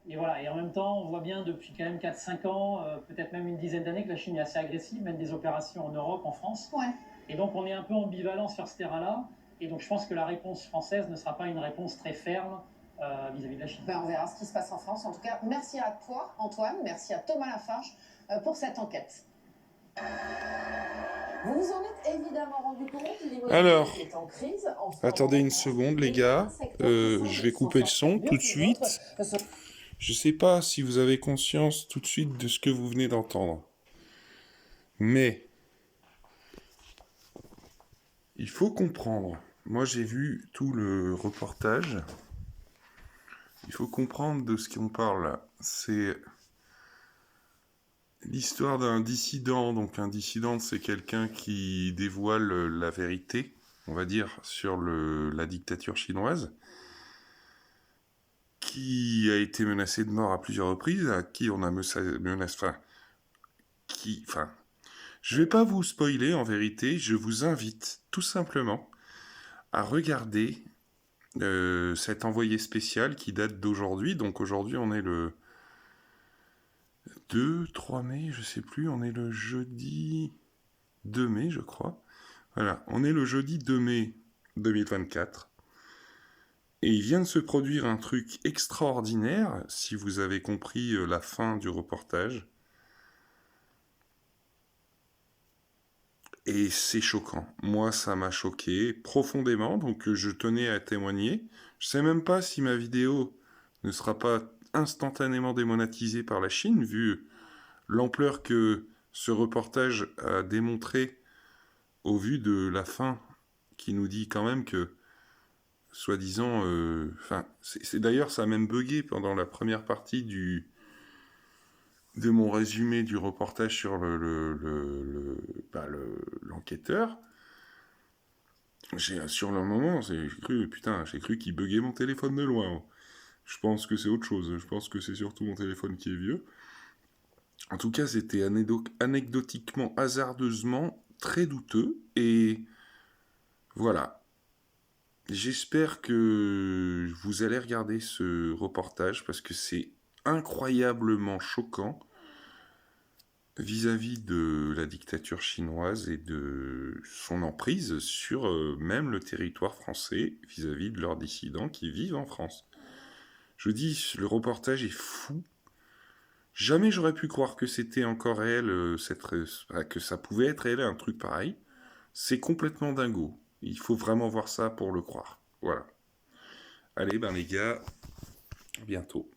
Et voilà, et en même temps, on voit bien depuis quand même 4-5 ans, peut-être même une dizaine d'années, que la Chine est assez agressive, mène des opérations en Europe, en France. Ouais. Et donc on est un peu ambivalent sur ce terrain-là. Et donc je pense que la réponse française ne sera pas une réponse très ferme vis-à-vis de la Chine. Ben, on verra ce qui se passe en France. En tout cas, merci à toi, Antoine, merci à Thomas Lafarge pour cette enquête. Vous vous en êtes évidemment rendu compte, Alors, l'immobilier est en crise. attendez une seconde, les gars. Je vais couper le son tout de suite. Je sais pas si vous avez conscience tout de suite de ce que vous venez d'entendre. Mais, il faut comprendre. Moi, j'ai vu tout le reportage. Il faut comprendre de ce qu'on parle là. C'est l'histoire d'un dissident. Donc, un dissident, c'est quelqu'un qui dévoile la vérité, on va dire, sur la dictature chinoise, qui a été menacé de mort à plusieurs reprises, à qui on a menacé... Enfin, je vais pas vous spoiler, en vérité, je vous invite tout simplement à regarder cet envoyé spécial qui date d'aujourd'hui. Donc aujourd'hui, on est le 3 mai, je sais plus, on est le jeudi 2 mai, je crois. Voilà, on est le jeudi 2 mai 2024. Et il vient de se produire un truc extraordinaire, si vous avez compris la fin du reportage. Et c'est choquant. Moi, ça m'a choqué profondément, donc je tenais à témoigner. Je sais même pas si ma vidéo ne sera pas instantanément démonétisée par la Chine, vu l'ampleur que ce reportage a démontré au vu de la fin, qui nous dit quand même que, soi-disant... d'ailleurs, ça a même bugué pendant la première partie de mon résumé du reportage sur l'enquêteur. Sur le moment, j'ai cru qu'il buguait mon téléphone de loin. Je pense que c'est autre chose. Je pense que c'est surtout mon téléphone qui est vieux. En tout cas, c'était anecdotiquement, hasardeusement, très douteux. Et voilà. J'espère que vous allez regarder ce reportage parce que c'est incroyablement choquant vis-à-vis de la dictature chinoise et de son emprise sur même le territoire français vis-à-vis de leurs dissidents qui vivent en France. Je dis, le reportage est fou. Jamais j'aurais pu croire que c'était encore réel, que ça pouvait être réel un truc pareil. C'est complètement dingo. Il faut vraiment voir ça pour le croire. Voilà. Allez, ben les gars, à bientôt.